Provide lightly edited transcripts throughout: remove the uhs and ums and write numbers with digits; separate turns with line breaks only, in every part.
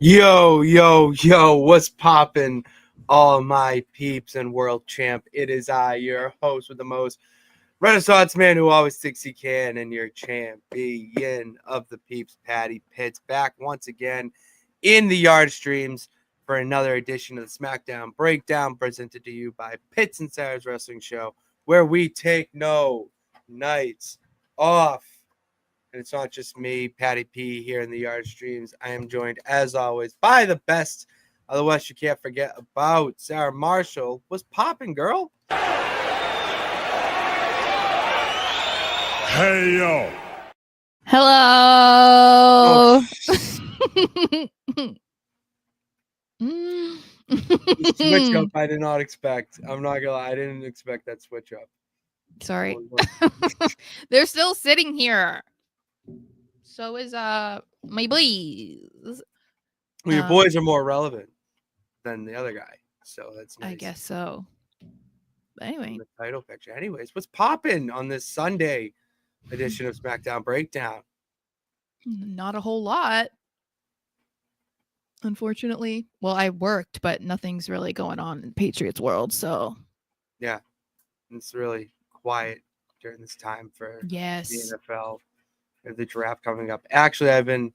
Yo, what's poppin', all my peeps and world champ? It is I, your host with the most Renaissance man who always thinks he can, and your champion of the peeps, Patty Pitts, back once again in the yard streams for another edition of the Smackdown Breakdown, presented to you by Pitts and Sara's Wrestling Show, where we take no nights off. And it's not just me, Patty P, here in the yard streams. I am joined, as always, by the best of the West you can't forget about, Sara Marshall. What's popping, girl?
Hey, yo.
Hello.
Switch up, I did not expect. I'm not gonna lie, I didn't expect that switch up.
Sorry. They're still sitting here. So is my boys.
Well, your boys are more relevant than the other guy, so that's nice.
I guess so. But anyway,
the title picture. Anyways, what's popping on this Sunday edition of SmackDown Breakdown?
not a whole lot. Unfortunately. Well, I worked, but nothing's really going on in Patriots world, so
yeah, it's really quiet during this time for the NFL. The draft coming up. Actually, I've been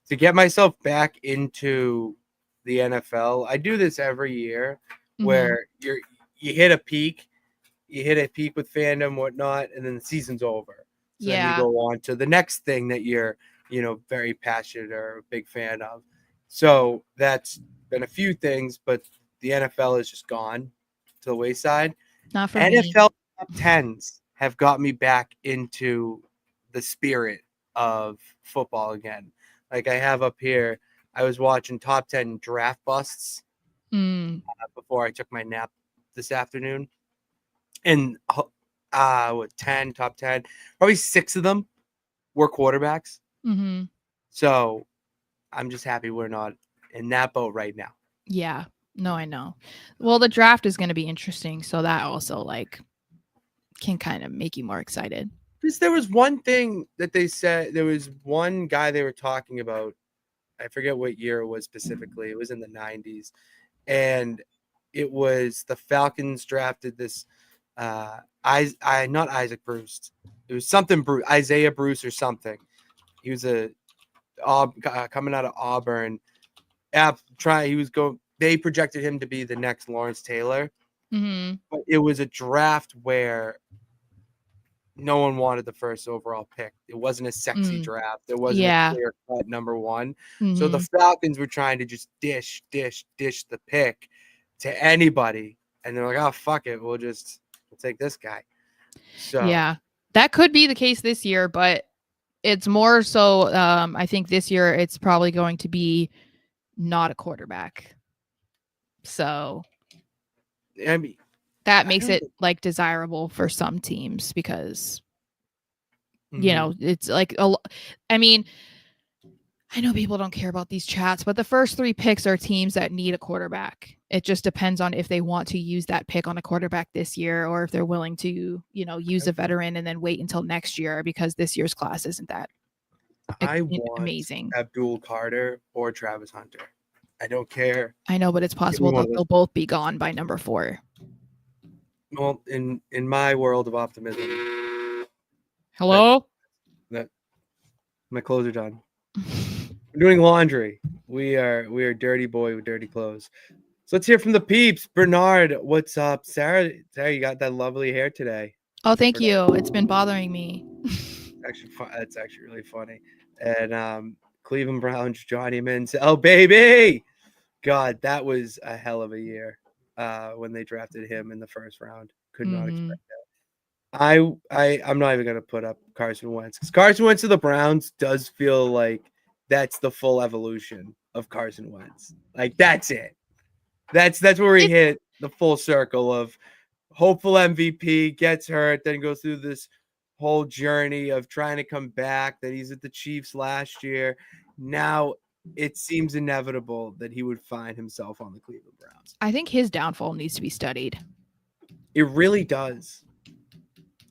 to get myself back into the NFL. I do this every year where you hit a peak with fandom, whatnot, and then the season's over. So then you go on to the next thing that you're, very passionate or a big fan of. So that's been a few things, but the NFL is just gone to the wayside.
Not for
NFL
me.
top 10s have got me back into the spirit of football again. Like I have up here, I was watching top 10 draft busts before I took my nap this afternoon. And top 10, probably 6 of them were quarterbacks.
Mm-hmm.
So I'm just happy we're not in that boat right now.
Yeah. No, I know. Well, the draft is going to be interesting. So that also can kind of make you more excited.
Because there was one thing that they said, there was one guy they were talking about. I forget what year it was specifically. It was in the 90s. And it was the Falcons drafted this, not Isaac Bruce. It was something Bruce, Isaiah Bruce or something. He was coming out of Auburn. They projected him to be the next Lawrence Taylor.
Mm-hmm.
But it was a draft where no one wanted the first overall pick. It wasn't a sexy draft. There wasn't a clear-cut number one.
Mm-hmm.
So the Falcons were trying to just dish the pick to anybody. And they're like, oh, fuck it. We'll take this guy. So
yeah, that could be the case this year, but it's more so I think this year it's probably going to be not a quarterback. So
I mean,
that makes it desirable for some teams because it's like I mean, I know people don't care about these chats, but the first 3 picks are teams that need a quarterback. It just depends on if they want to use that pick on a quarterback this year or if they're willing to, use a veteran and then wait until next year because this year's class isn't that amazing.
Abdul Carter or Travis Hunter. I don't care.
I know, but it's possible that they'll both be gone by number 4.
Well, in my world of optimism.
Hello?
My clothes are done. We're doing laundry. We are dirty boy with dirty clothes. So let's hear from the peeps. Bernard, what's up? Sara, you got that lovely hair today.
Oh, thank you. It's been bothering me.
That's actually really funny. And Cleveland Browns, Johnny Manziel. Oh, baby. God, that was a hell of a year when they drafted him in the first round. Could not expect that. I'm not even going to put up Carson Wentz. Because Carson Wentz to the Browns does feel like that's the full evolution of Carson Wentz. Like, that's it. That's where he hit the full circle of hopeful MVP, gets hurt, then goes through this whole journey of trying to come back, that he's at the Chiefs last year. Now it seems inevitable that he would find himself on the Cleveland Browns.
I think his downfall needs to be studied.
It really does.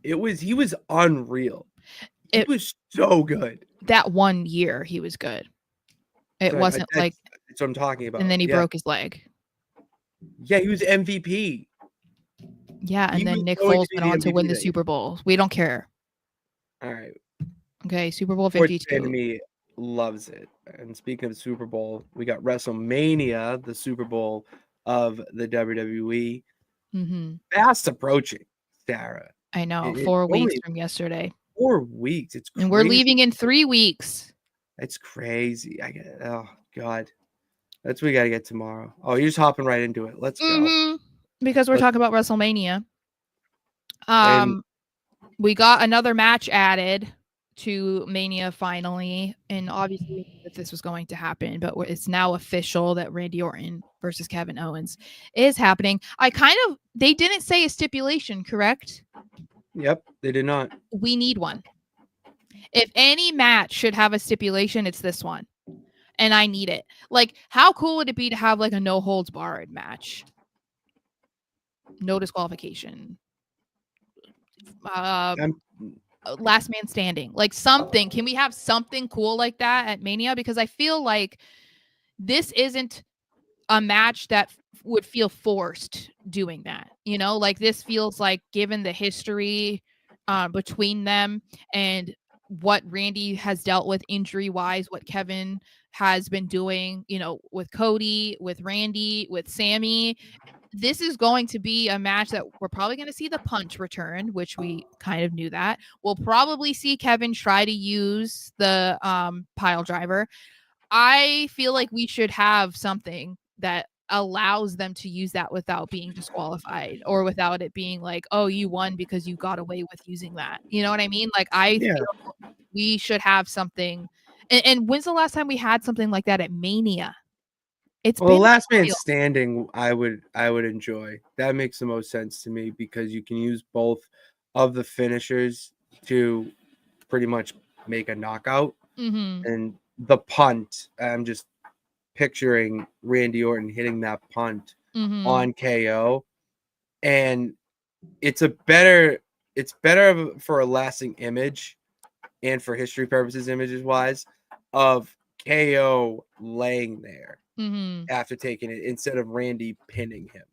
He was unreal. It was so good.
That one year he was good. It
So
wasn't like,
that's what I'm talking about.
and then he
Yeah.
broke his leg.
Yeah, he was MVP.
Yeah,
He
and then
was
Nick
going
Foles
to be
went
the
on to win
MVP
the
that year.
Super Bowl. We don't care.
All right.
Okay, Super Bowl
Sports fan to
52.
me loves it. And speaking of Super Bowl, we got WrestleMania, the Super Bowl of the WWE, fast approaching, Sarah.
I know,
It's
4 weeks
only
from yesterday.
4 weeks. It's
And we're
crazy.
leaving in 3 weeks.
It's crazy. Oh God. That's what we gotta get tomorrow. Oh, you're just hopping right into it. Let's go.
Because we're
Let's-
talking about WrestleMania.
And
We got another match added to Mania finally, and obviously we knew that this was going to happen, but it's now official that Randy Orton versus Kevin Owens is happening. They didn't say a stipulation, correct?
Yep, they did not.
We need one. If any match should have a stipulation, it's this one. And I need it. Like, how cool would it be to have like a no holds barred match? No disqualification. Last man standing, like something. Can we have something cool like that at Mania? Because I feel like this isn't a match that would feel forced doing that. You know, like this feels like, given the history between them and what Randy has dealt with injury wise, what Kevin has been doing, you know, with Cody, with Randy, with Sammy. This is going to be a match that we're probably going to see the punch return, which we kind of knew that. We'll probably see Kevin try to use the pile driver. I feel like we should have something that allows them to use that without being disqualified, or without it being like, oh, you won because you got away with using that. You know what I mean? Like, I feel we should have something. And when's the last time we had something like that at Mania? It's been
last man standing, I would enjoy. That makes the most sense to me because you can use both of the finishers to pretty much make a knockout. And the punt, I'm just picturing Randy Orton hitting that punt on KO, and it's better for a lasting image and for history purposes, images wise, of KO laying there after taking it instead of Randy pinning him.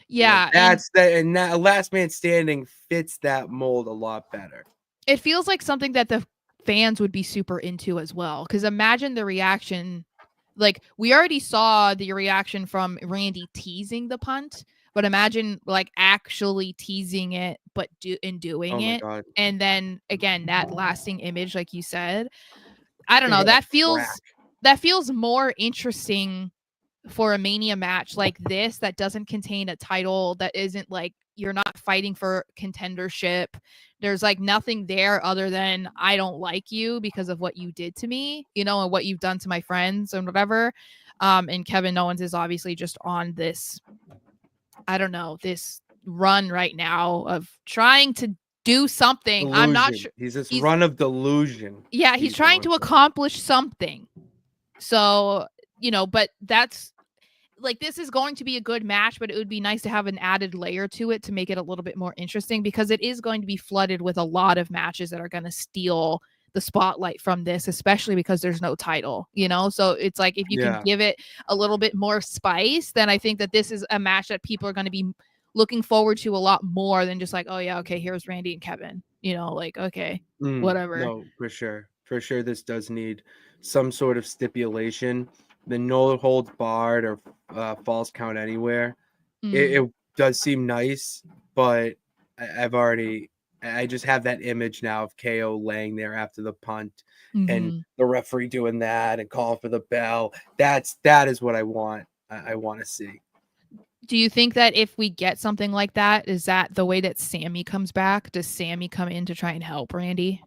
Yeah,
that's and that last man standing fits that mold a lot better.
It feels like something that the fans would be super into as well. Because imagine the reaction. Like, we already saw the reaction from Randy teasing the punt, but imagine like actually teasing it, but doing it.
God.
And then again, that lasting image, like you said, I don't know. That feels more interesting for a Mania match like this that doesn't contain a title, that isn't like, you're not fighting for contendership. There's like nothing there other than, I don't like you because of what you did to me, you know, and what you've done to my friends and whatever. And Kevin Owens is obviously just on this, I don't know, this run right now of trying to do something.
Delusion.
I'm not sure.
He's run of delusion.
Yeah, he's trying to accomplish something. So, you know, but that's like, this is going to be a good match, but it would be nice to have an added layer to it to make it a little bit more interesting, because it is going to be flooded with a lot of matches that are going to steal the spotlight from this, especially because there's no title, you know? So it's like, if you can give it a little bit more spice, then I think that this is a match that people are going to be looking forward to a lot more than just like, oh yeah, okay, here's Randy and Kevin, you know, like, okay, whatever.
No, for sure this does need some sort of stipulation. The no holds barred or false count anywhere. It does seem nice, but I just have that image now of KO laying there after the punt and the referee doing that and calling for the bell. That is what I want. I want to see.
Do you think that if we get something like that, is that the way that Sammy comes back? Does Sammy come in to try and help Randy?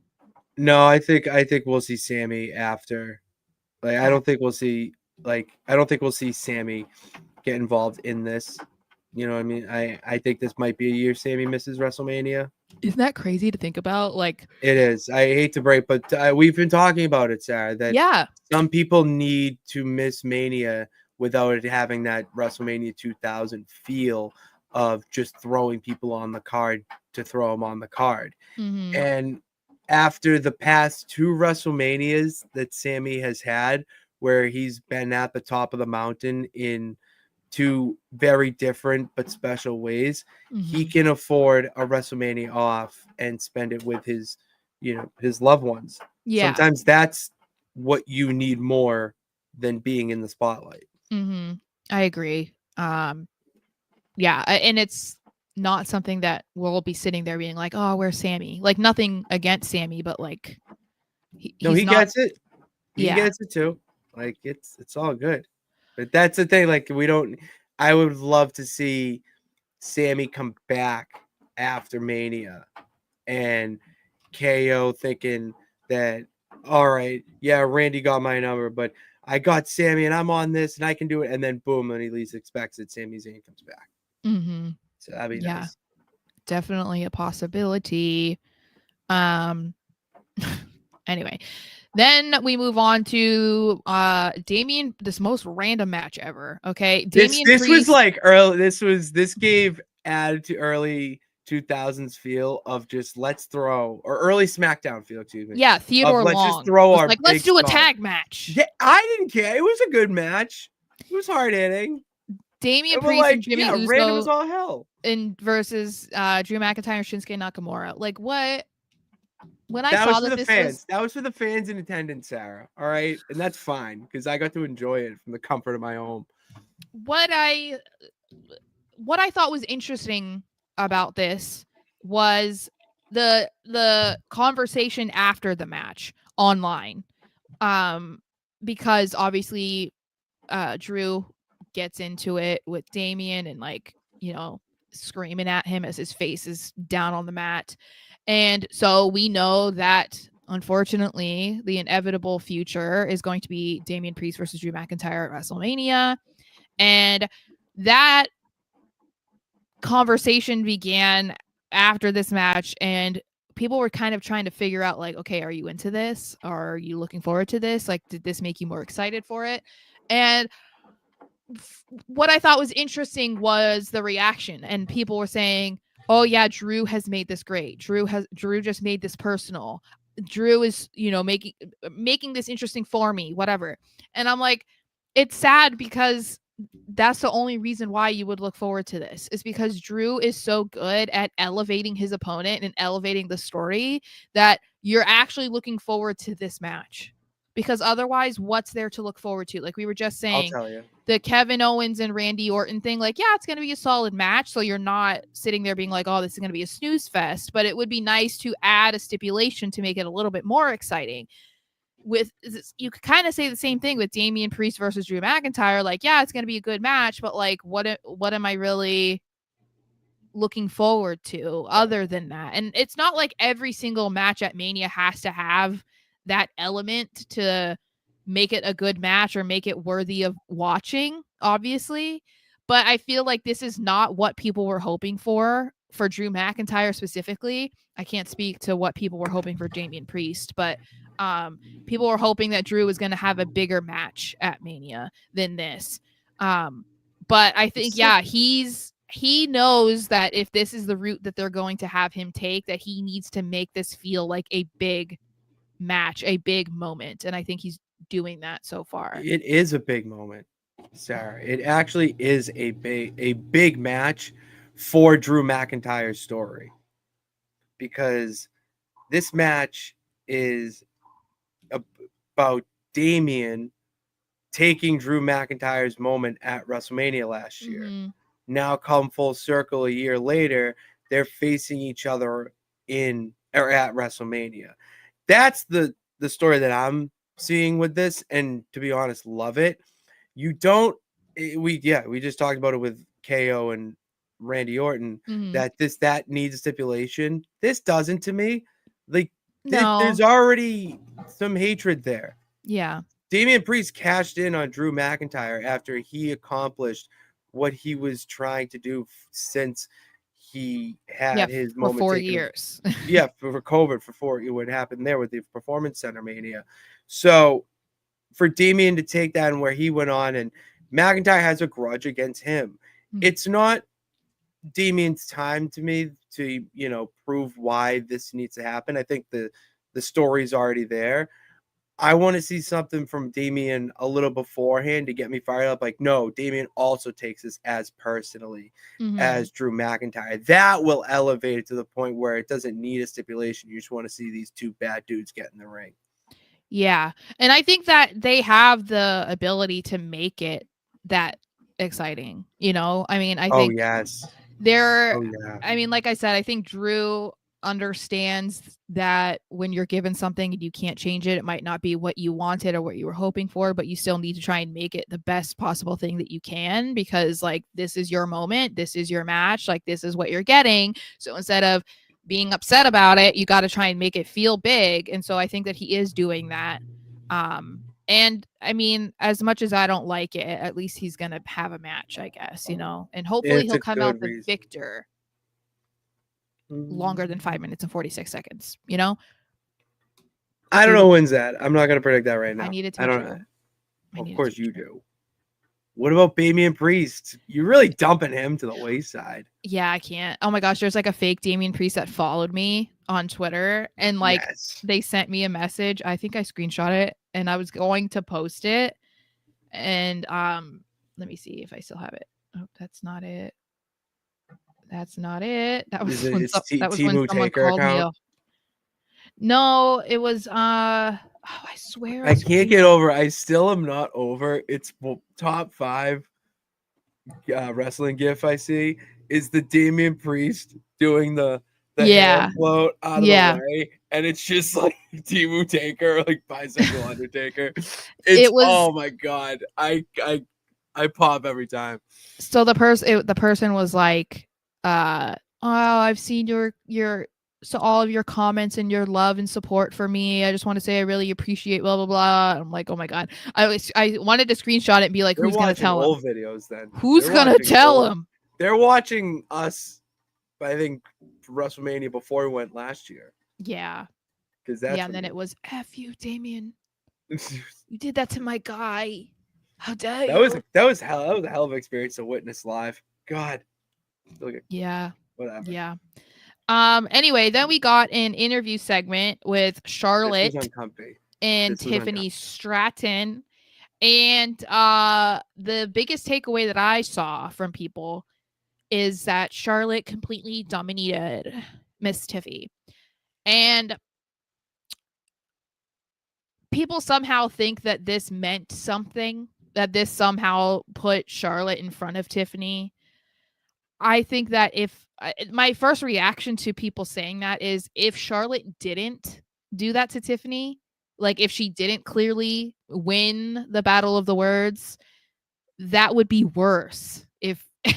No, I think we'll see Sammy after. Like, I don't think we'll see Sammy get involved in this. You know what I mean? I think this might be a year Sammy misses WrestleMania.
Isn't that crazy to think about? Like,
it is. I hate to break, but we've been talking about it, Sarah, that some people need to miss Mania without it having that WrestleMania 2000 feel of just throwing people on the card to throw them on the card. And after the past 2 WrestleManias that Sammy has had, where he's been at the top of the mountain in two very different but special ways, he can afford a WrestleMania off and spend it with his, his loved ones.
Yeah.
Sometimes that's what you need more than being in the spotlight.
I agree. Yeah, and it's not something that we'll be sitting there being like, "Oh, where's Sammy?" Like nothing against Sammy, but like
No,
he's
he
not.
gets it. He
Yeah.
gets it too. Like it's all good. But that's the thing. Like I would love to see Sammy come back after Mania and KO thinking that, all right, yeah, Randy got my number, but I got Sammy and I'm on this and I can do it. And then boom, when he least expects it, Sami Zayn comes back. So that'd be
Yeah,
nice.
definitely a possibility. Anyway, then we move on to Damian, this most random match ever. Okay. Damian
This
Priest.
was like early, this gave added to early 2000s feel of just let's throw, or early Smackdown feel, excuse me.
Yeah, Theodore
Let's just
Long
throw
was
our
like, let's
big
do a
stars.
tag match.
Yeah, I didn't care. It was a good match. It was hard hitting.
Damian
And we're
Priest
like,
and Jimmy
yeah, random as
Uso
all hell.
versus Drew McIntyre and Shinsuke Nakamura. Like what? When I
That
saw
was for
that
the
this
fans.
was
That was for the fans in attendance, Sarah. All right, and that's fine because I got to enjoy it from the comfort of my home.
what I thought was interesting about this was the conversation after the match online. Because obviously Drew gets into it with Damian and like, screaming at him as his face is down on the mat. And so we know that unfortunately the inevitable future is going to be Damian Priest versus Drew McIntyre at WrestleMania. And that conversation began after this match, and people were kind of trying to figure out like, okay, are you into this? Are you looking forward to this? Like, did this make you more excited for it? And what I thought was interesting was the reaction, and people were saying, oh yeah, Drew has made this great. Drew just made this personal. Drew is, making this interesting for me, whatever. And I'm like, it's sad because that's the only reason why you would look forward to this, is because Drew is so good at elevating his opponent and elevating the story that you're actually looking forward to this match. Because otherwise, what's there to look forward to? Like we were just saying,
I'll tell you.
the Kevin Owens and Randy Orton thing, like, yeah, it's going to be a solid match. So you're not sitting there being like, oh, this is going to be a snooze fest. But it would be nice to add a stipulation to make it a little bit more exciting. You could kind of say the same thing with Damian Priest versus Drew McIntyre. Like, yeah, it's going to be a good match, but like, what am I really looking forward to other than that? And it's not like every single match at Mania has to have that element to make it a good match or make it worthy of watching, obviously. But I feel like this is not what people were hoping for Drew McIntyre specifically. I can't speak to what people were hoping for Damian Priest, but people were hoping that Drew was going to have a bigger match at Mania than this. But I think, yeah, he knows that if this is the route that they're going to have him take, that he needs to make this feel like a big match, a big moment. And I think he's doing that so far.
It is a big moment, Sarah. It actually is a big match for Drew McIntyre's story, because this match is about Damian taking Drew McIntyre's moment at WrestleMania last year. Now come full circle a year later, they're facing each other at WrestleMania. That's the story that I'm seeing with this, and to be honest, love it. We just talked about it with KO and Randy Orton, that needs a stipulation. This doesn't, to me. Like, there's already some hatred there.
Yeah.
Damian Priest cashed in on Drew McIntyre after he accomplished what he was trying to do since he had his moment
for 4
taken.
years.
For COVID, what happened there with the Performance Center Mania. So for Damian to take that, and where he went on, and McIntyre has a grudge against him. It's not Damian's time, to me, to prove why this needs to happen. I think the story's already there. I want to see something from Damian a little beforehand to get me fired up. Like, no, Damian also takes this as personally as Drew McIntyre. That will elevate it to the point where it doesn't need a stipulation. You just want to see these two bad dudes get in the ring.
Yeah. And I think that they have the ability to make it that exciting. I mean, I think
yes.
they're,
Oh, yeah.
I mean, like I said, I think Drew understands that when you're given something and you can't change it, it might not be what you wanted or what you were hoping for, but you still need to try and make it the best possible thing that you can, because like, this is your moment, this is your match, like this is what you're getting. So instead of being upset about it, you got to try and make it feel big. And so I think that he is doing that. And I mean, as much as I don't like it, at least he's going to have a match, I guess, and hopefully he'll come out the victor longer than 5 minutes and 46 seconds,
I don't know when's that. I'm not going to predict that right now.
I need to tell you.
Of course you do. What about Damian Priest? You're really dumping him to the wayside.
Yeah, I can't. Oh my gosh, there's like a fake Damian Priest that followed me on Twitter, and like they sent me a message. I think I screenshot it, and I was going to post it. And let me see if I still have it. Oh, that's not it. That's not it. That was when someone called me. No, it was I swear
I can't get over. I still am not over. It's top 5 wrestling gif I see is the Damian Priest doing the hand float out of the way, and it's just like Timu Taker, like bisexual Undertaker. Oh my god, I pop every time.
So the person was like, oh, I've seen your so all of your comments and your love and support for me. I just want to say I really appreciate blah blah blah. I'm like, oh my god. I wanted to screenshot it and be like, who's gonna tell
old him? Videos then.
Who's gonna tell him?
They're watching us. I think WrestleMania before we went last year.
Yeah.
Because that's
and then it was F you, Damian. You did that to my guy. How dare you?
That was a hell of an experience to witness live. God.
Yeah.
Whatever.
Yeah. Anyway, then we got an interview segment with Charlotte and Tiffany Stratton. And the biggest takeaway that I saw from people is that Charlotte completely dominated Miss Tiffy. And people somehow think that this meant something, that this somehow put Charlotte in front of Tiffany. I think that if my first reaction to people saying that is if Charlotte didn't do that to Tiffany, like if she didn't clearly win the Battle of the Words, that would be worse.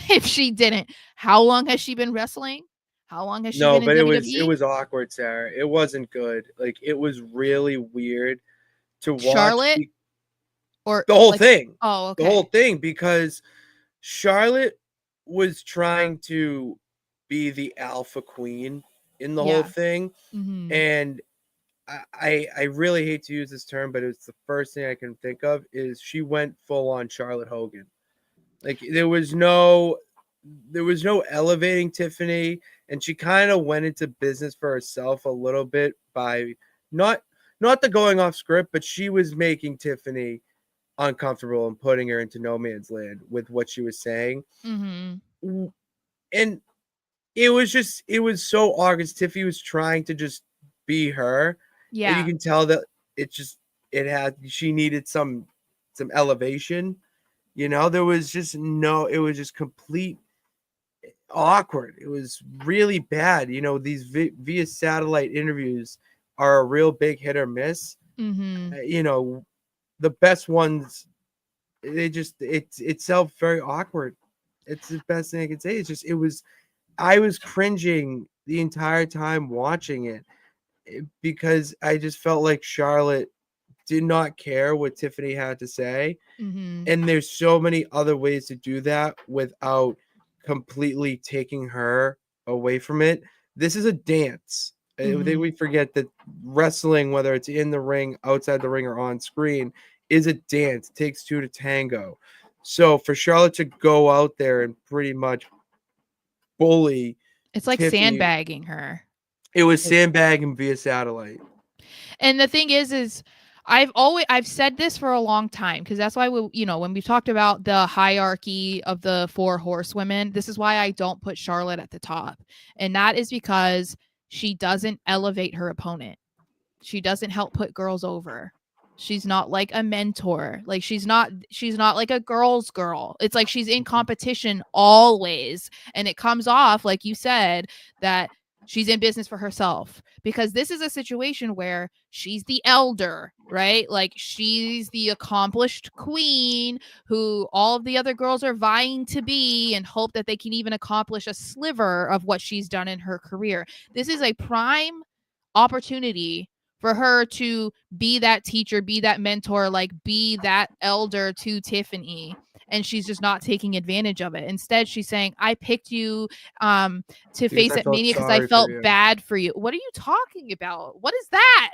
If she didn't. How long has she been wrestling? How long has she been in WWE?
It was awkward, Sarah. It wasn't good. Like it was really weird to watch
Charlotte or
the whole thing.
Oh, okay.
The whole thing, because Charlotte was trying to be the alpha queen in the whole thing.
Mm-hmm.
And I really hate to use this term, but it's the first thing I can think of is she went full on Charlotte Hogan. Like there was no elevating Tiffany, and she kind of went into business for herself a little bit by not the going off script, but she was making Tiffany uncomfortable and putting her into no man's land with what she was saying.
Mm-hmm.
And it was so awkward. Tiffany was trying to just be her.
Yeah.
And you can tell that she needed some elevation. There was just it was just complete awkward. It was really bad. These via satellite interviews are a real big hit or miss.
Mm-hmm.
The best ones, it felt very awkward. It's the best thing I can say. I was cringing the entire time watching it because I just felt like Charlotte did not care what Tiffany had to say.
Mm-hmm.
And there's so many other ways to do that without completely taking her away from it. This is a dance. I think we forget that wrestling, whether it's in the ring, outside the ring, or on screen, is a dance. It takes two to tango. So for Charlotte to go out there and pretty much bully,
it's like
Tiffany,
sandbagging her.
It was sandbagging via satellite.
And the thing is I've said this for a long time because that's why when we've talked about the hierarchy of the 4 horsewomen, this is why I don't put Charlotte at the top. And that is because she doesn't elevate her opponent. She doesn't help put girls over. She's not like a mentor. Like she's not like a girl's girl. It's like she's in competition always. And it comes off, like you said, that she's in business for herself, because this is a situation where she's the elder, right? Like she's the accomplished queen who all of the other girls are vying to be and hope that they can even accomplish a sliver of what she's done in her career. This is a prime opportunity for her to be that teacher, be that mentor, like be that elder to Tiffany. And she's just not taking advantage of it. Instead, she's saying, I picked you to
Because
face
I
at
felt
Mania because I
sorry for
felt
you.
bad for you. What are you talking about? What is that?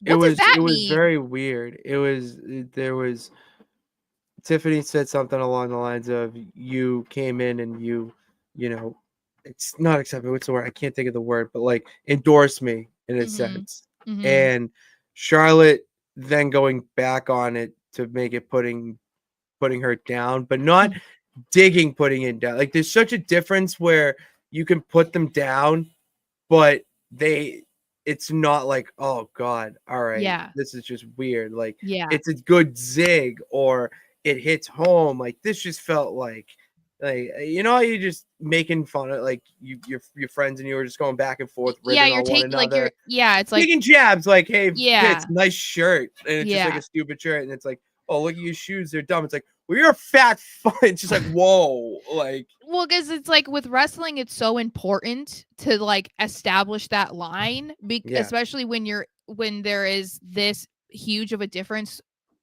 It
What does
was
that
it was
mean?
very weird. There was Tiffany said something along the lines of, you came in and you know, it's not accepted. What's the word? I can't think of the word, but like endorse me in a
Mm-hmm.
sense.
Mm-hmm.
And Charlotte then going back on it to make it putting her down, but not putting it down. Like there's such a difference where you can put them down, but it's not like, oh god, all right,
Yeah.
this is just weird. Like
Yeah.
it's a good zig or it hits home. Like this just felt like you just making fun of like your friends and you were just going back and forth
Yeah,
ribbing
you're
on one
taking like you're
another,
yeah, it's like
taking jabs like, hey
yeah.
Fitz, nice shirt, and it's just like
Yeah.
a stupid shirt, and it's like, oh look at your shoes, they're dumb. It's like, well, you're a fat it's just like, whoa, like
Well, because it's like with wrestling, it's so important to like establish that line,
yeah.
especially when there is this huge of a difference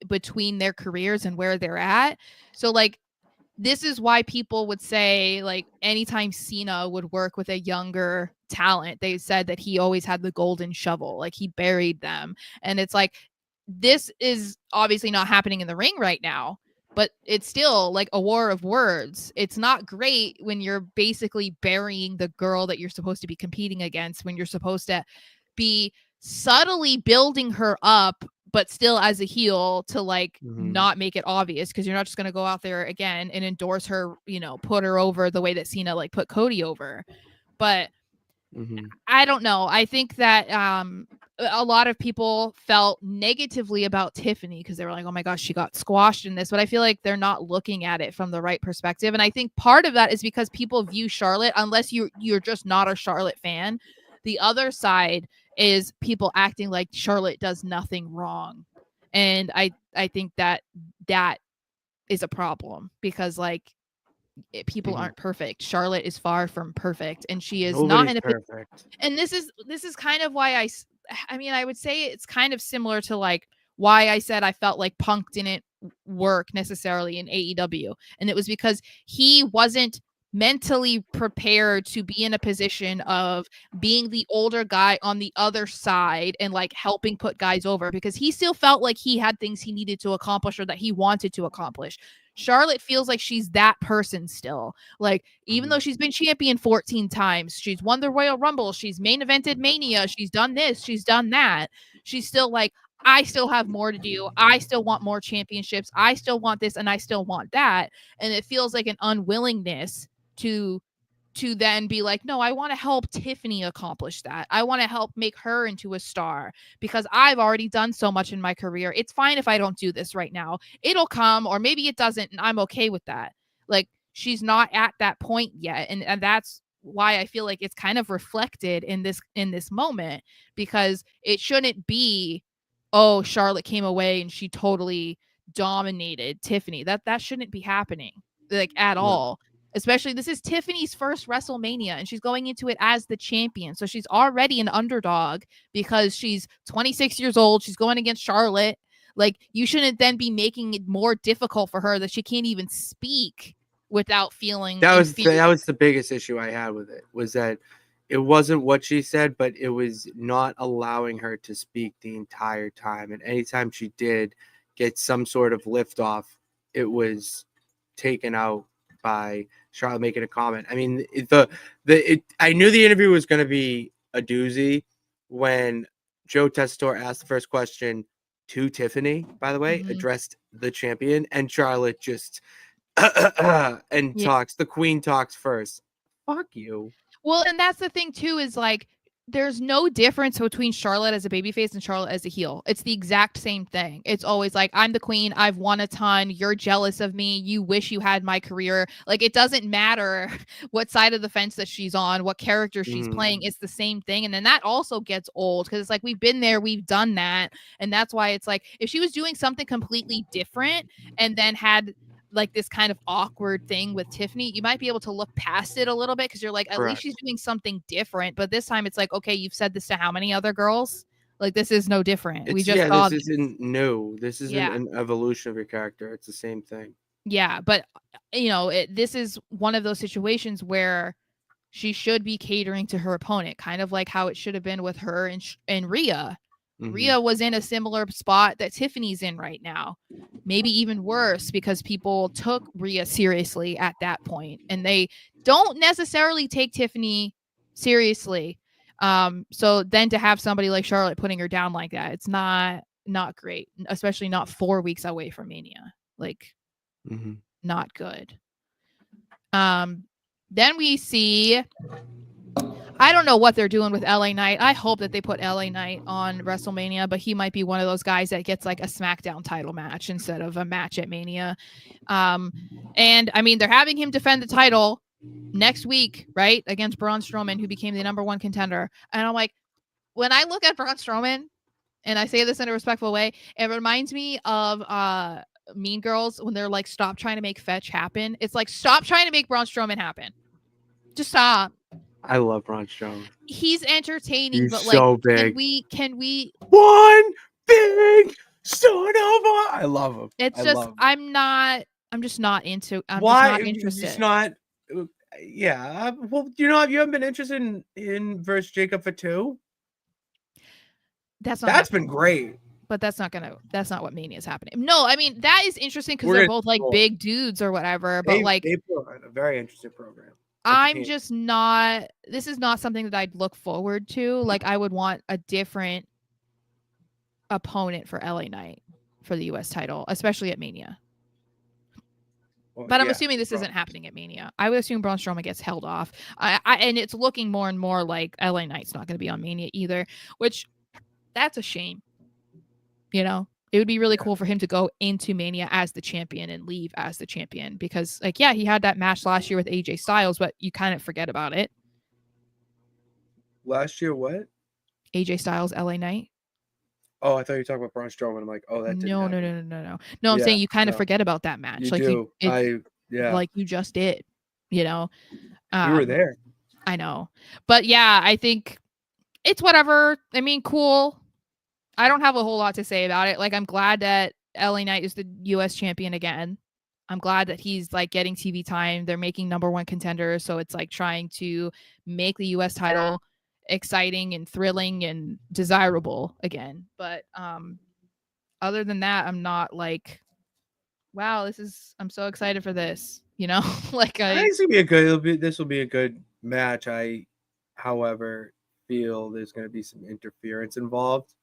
between their careers and where they're at. So like this is why people would say like anytime Cena would work with a younger talent, they said that he always had the golden shovel, like he buried them. And it's like this is obviously not happening in the ring right now, but it's still like a war of words. It's not great when you're basically burying the girl that you're supposed to be competing against, when you're supposed to be subtly building her up, but still as a heel to like not make it obvious, because you're not just going to go out there again and endorse her, put her over the way that Cena like put Cody over. But I don't know. I think that a lot of people felt negatively about Tiffany because they were like, oh my gosh, she got squashed in this. But I feel like they're not looking at it from the right perspective. And I think part of that is because people view Charlotte, unless you're just not a Charlotte fan. The other side is people acting like Charlotte does nothing wrong. And I think that is a problem, because like people aren't perfect. Charlotte is far from perfect, and she is not
Nobody's
in a
perfect.
and this is kind of why I mean, I would say it's kind of similar to like why I said I felt like Punk didn't work necessarily in AEW, and it was because he wasn't mentally prepared to be in a position of being the older guy on the other side and like helping put guys over, because he still felt like he had things he needed to accomplish or that he wanted to accomplish. Charlotte feels like she's that person still. Like, even though she's been champion 14 times, she's won the Royal Rumble, she's main evented Mania, she's done this, she's done that. She's still like, I still have more to do. I still want more championships. I still want this and I still want that. And it feels like an unwillingness to then be like, no, I want to help Tiffany accomplish that. I want to help make her into a star because I've already done so much in my career. It's fine if I don't do this right now. It'll come, or maybe it doesn't, and I'm okay with that. Like, she's not at that point yet. And that's why I feel like it's kind of reflected in this moment, because it shouldn't be, oh, Charlotte came away and she totally dominated Tiffany. That shouldn't be happening, like, at
No.
all. Especially, this is Tiffany's first WrestleMania and she's going into it as the champion. So she's already an underdog because she's 26 years old. She's going against Charlotte. Like, you shouldn't then be making it more difficult for her that she can't even speak without feeling inferior.
That was the biggest issue I had with it, was that it wasn't what she said, but it was not allowing her to speak the entire time. And anytime she did get some sort of lift off, it was taken out by Charlotte making a comment. I mean, I knew the interview was going to be a doozy when Joe Tessitore asked the first question, to Tiffany, by the way,
Mhm.
addressed the champion, and Charlotte just and
Yeah.
talks. The queen talks first. Fuck you.
Well, and that's the thing too, is like there's no difference between Charlotte as a babyface and Charlotte as a heel. It's the exact same thing. It's always like, I'm the queen, I've won a ton, you're jealous of me, you wish you had my career. Like, it doesn't matter what side of the fence that she's on, what character she's playing, it's the same thing. And then that also gets old because it's like, we've been there, we've done that. And that's why it's like, if she was doing something completely different and then had like this kind of awkward thing with Tiffany, you might be able to look past it a little bit because you're like, at least she's doing something different. But this time it's like, okay, you've said this to how many other girls? Like, this is no different. We just saw
this isn't new. This isn't
Yeah.
an evolution of your character. It's the same thing.
Yeah, but you know, this is one of those situations where she should be catering to her opponent, kind of like how it should have been with her and Rhea. Rhea was in a similar spot that Tiffany's in right now. Maybe even worse because people took Rhea seriously at that point, and they don't necessarily take Tiffany seriously. So then to have somebody like Charlotte putting her down like that, it's not great, especially not 4 weeks away from Mania. Like, not good. Then we see, I don't know what they're doing with LA Knight. I hope that they put LA Knight on WrestleMania, but he might be one of those guys that gets like a SmackDown title match instead of a match at Mania. And I mean, they're having him defend the title next week, right? Against Braun Strowman, who became the #1 contender. And I'm like, when I look at Braun Strowman, and I say this in a respectful way, it reminds me of Mean Girls when they're like, stop trying to make fetch happen. It's like, stop trying to make Braun Strowman happen. Just stop.
I love Braun Strowman.
He's entertaining,
He's
but
so
like,
big.
can we
one big son of a? I love him.
It's just, I'm just not into.
Why?
Just not interested.
It's not. Yeah. Well, you haven't been interested in versus Jacob for 2. That's been great.
But that's not what Mania is happening. No, I mean, that is interesting because they're both like big dudes or whatever. But like,
they put on a very interesting program.
I'm just not. This is not something that I'd look forward to. Like, I would want a different opponent for LA Knight for the US title, especially at Mania. Well, but I'm assuming this isn't happening at Mania. I would assume Braun Strowman gets held off. And it's looking more and more like LA Knight's not going to be on Mania either, which that's a shame. You know, it would be really cool for him to go into Mania as the champion and leave as the champion because, like, yeah, he had that match last year with AJ Styles, but you kind of forget about it.
Last year, what?
AJ Styles, LA Knight.
Oh, I thought you were talking about Braun Strowman. I'm like, oh, that didn't happen.
No, I'm saying you kind of forget about that match.
You
like
do.
Like you just did, you know.
You were there.
I know. But yeah, I think it's whatever. I mean, cool. I don't have a whole lot to say about it. Like, I'm glad that LA Knight is the US champion again. I'm glad that he's like getting TV time. They're making #1 contender. So it's like trying to make the US title exciting and thrilling and desirable again. But other than that, I'm not like, wow, I'm so excited for this, you know. Like,
I think this will be a good match. I, however, feel there's going to be some interference involved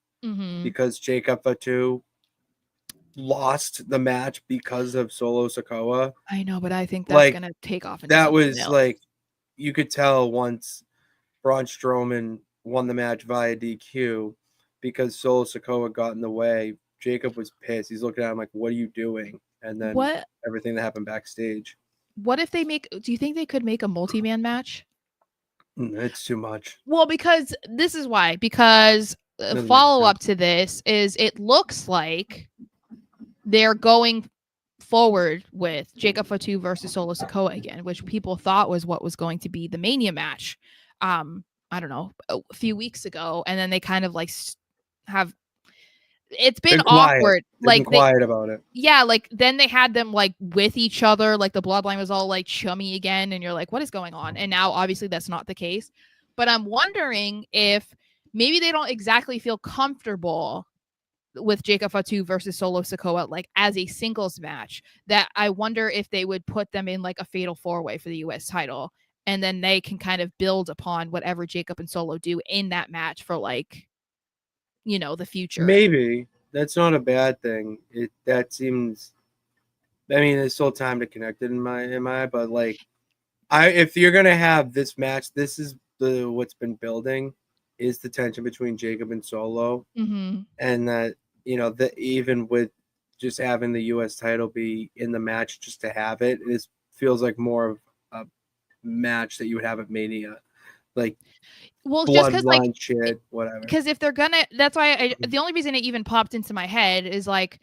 because Jacob Fatu lost the match because of Solo Sikoa.
I know, but I think that's going to take off.
That was else. Like, you could tell once Braun Strowman won the match via DQ because Solo Sikoa got in the way. Jacob was pissed. He's looking at him like, what are you doing? And then everything that happened backstage.
What if do you think they could make a multi-man match?
It's too much.
Well, because this is why. Because follow-up to this is it looks like they're going forward with Jacob Fatu versus Solo Sikoa again, which people thought was what was going to be the Mania match. I don't know, a few weeks ago, and then they kind of like have. It's been awkward.
Like quiet about it.
Yeah, like then they had them like with each other, like the bloodline was all like chummy again, and you're like, what is going on? And now obviously that's not the case. But I'm wondering if maybe they don't exactly feel comfortable with Jacob Fatu versus Solo Sikoa like as a singles match. That I wonder if they would put them in like a fatal 4-way for the US title, and then they can kind of build upon whatever Jacob and Solo do in that match for like, you know, the future.
Maybe. That's not a bad thing. That seems. I mean, there's still time to connect it in my, but like, if you're gonna have this match, this is what's been building, is the tension between Jacob and Solo,
Mm-hmm.
and that that even with just having the U.S. title be in the match just to have it, this feels like more of a match that you would have at Mania, like
Well, just because like,
bloodline shit, whatever.
because if they're gonna, that's why the only reason it even popped into my head is like,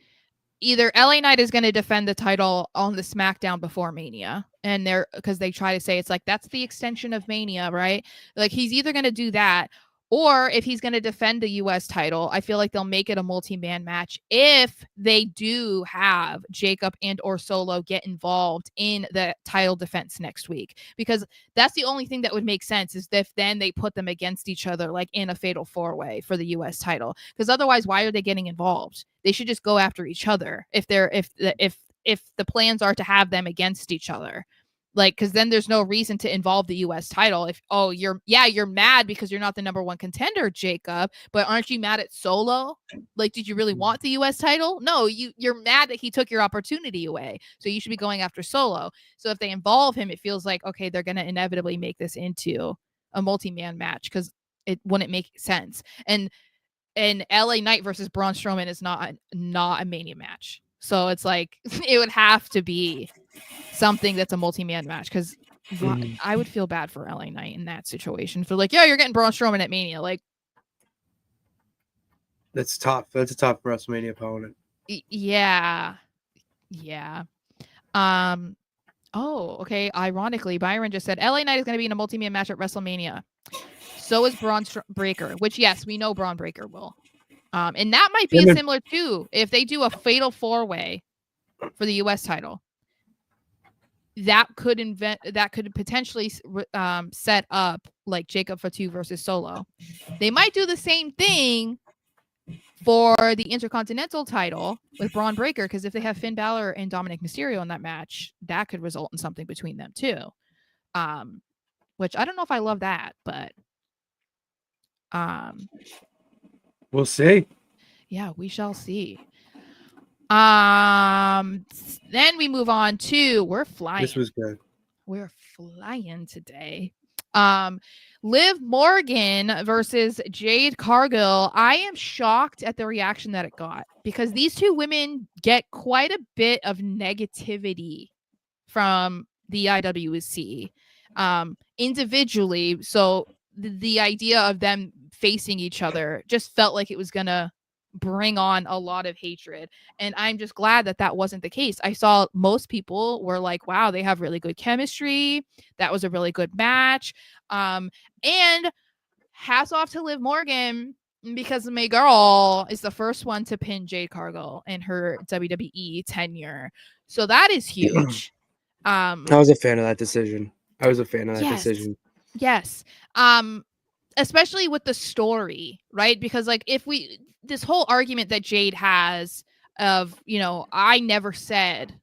either LA Knight is going to defend the title on the SmackDown before Mania, and they're because they try to say it's like that's the extension of Mania, right? Like he's either going to do that, or if he's going to defend the US title, I feel like they'll make it a multi-man match if they do have Jacob and or Solo get involved in the title defense next week, because that's the only thing that would make sense, is if then they put them against each other like in a fatal four-way for the US title, because otherwise why are they getting involved? They should just go after each other if the plans are to have them against each other. Like, because then there's no reason to involve the U.S. title. If you're mad because you're not the number one contender, Jacob, but aren't you mad at Solo? Like, did you really want the U.S. title? No, you're mad that he took your opportunity away. So you should be going after Solo. So if they involve him, it feels like, okay, they're gonna inevitably make this into a multi-man match, because it wouldn't make sense. And LA Knight versus Braun Strowman is not a Mania match. So it's like it would have to be something that's a multi-man match, because I would feel bad for LA Knight in that situation. For like, yeah, you're getting Braun Strowman at Mania. Like,
that's tough. That's a tough WrestleMania opponent.
Yeah. Oh, okay. Ironically, Byron just said LA Knight is going to be in a multi-man match at WrestleMania. So is Braun Breaker, which, yes, we know Braun Breaker will. And that might be similar too. If they do a fatal four-way for the U.S. title, that could potentially set up like Jacob Fatu versus Solo. They might do the same thing for the Intercontinental title with Braun Breaker, because if they have Finn Balor and Dominic Mysterio in that match, that could result in something between them too. Which I don't know if I love that, but
we'll see.
Yeah, we shall see. Then we move on to we're flying.
This was good.
We're flying today. Liv Morgan versus Jade Cargill. I am shocked at the reaction that it got, because these two women get quite a bit of negativity from the IWC individually. So the idea of them facing each other just felt like it was gonna bring on a lot of hatred, and I'm just glad that that wasn't the case. I saw most people were like, wow, they have really good chemistry, that was a really good match, and hats off to Liv Morgan, because my girl is the first one to pin Jade Cargill in her WWE tenure, so that is huge.
I was a fan of that decision.
Yes. Especially with the story, right? Because like this whole argument that Jade has of, I never said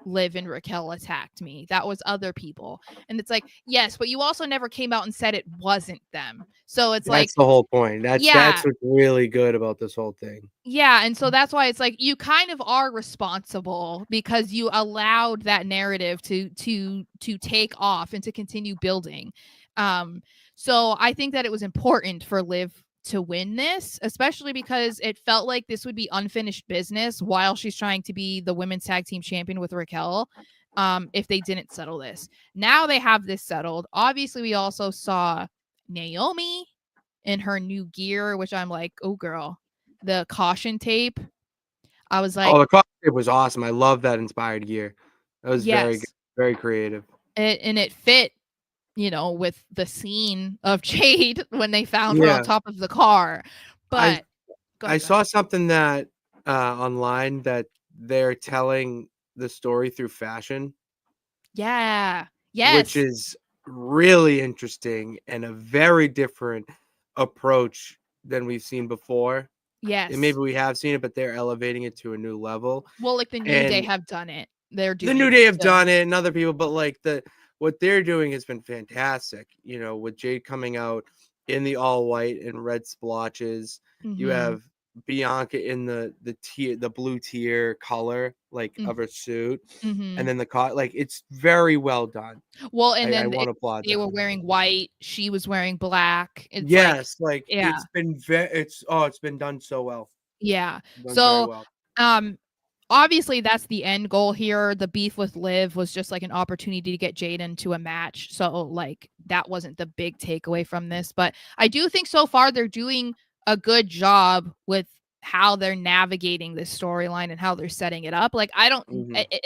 Liv and Raquel attacked me. That was other people. And it's like, yes, but you also never came out and said it wasn't them. So it's
that's the whole point. That's what's really good about this whole thing.
Yeah, and so that's why it's like you kind of are responsible, because you allowed that narrative to take off and to continue building. So I think that it was important for Liv to win this, especially because it felt like this would be unfinished business while she's trying to be the women's tag team champion with Raquel. If they didn't settle this. Now they have this settled. Obviously, we also saw Naomi in her new gear, which I'm like, oh girl, the caution tape. I was like,
oh, the caution tape was awesome. I love that inspired gear. That was very good, very creative.
It fit, with the scene of Jade when they found her on top of the car. But
I saw something that online that they're telling the story through fashion.
Yeah. Yes.
Which is really interesting and a very different approach than we've seen before.
Yes.
And maybe we have seen it, but they're elevating it to a new level.
Well, like the New Day have done it. They're doing
the New Day have done it, and other people, but like what they're doing has been fantastic. With Jade coming out in the all white and red splotches. You have Bianca in the blue tier color like
Mm.
of her suit,
Mhm.
and then the like it's very well done.
Well, and
I
then
want to applaud
they were
them.
wearing white. She was wearing black. It's like,
Yes, like
yeah,
it's been done so well.
yeah.
Done very
So,
well.
um, obviously that's the end goal here. The beef with Liv was just like an opportunity to get Jaden to a match. So like that wasn't the big takeaway from this, but I do think so far they're doing a good job with how they're navigating this storyline and how they're setting it up. Like I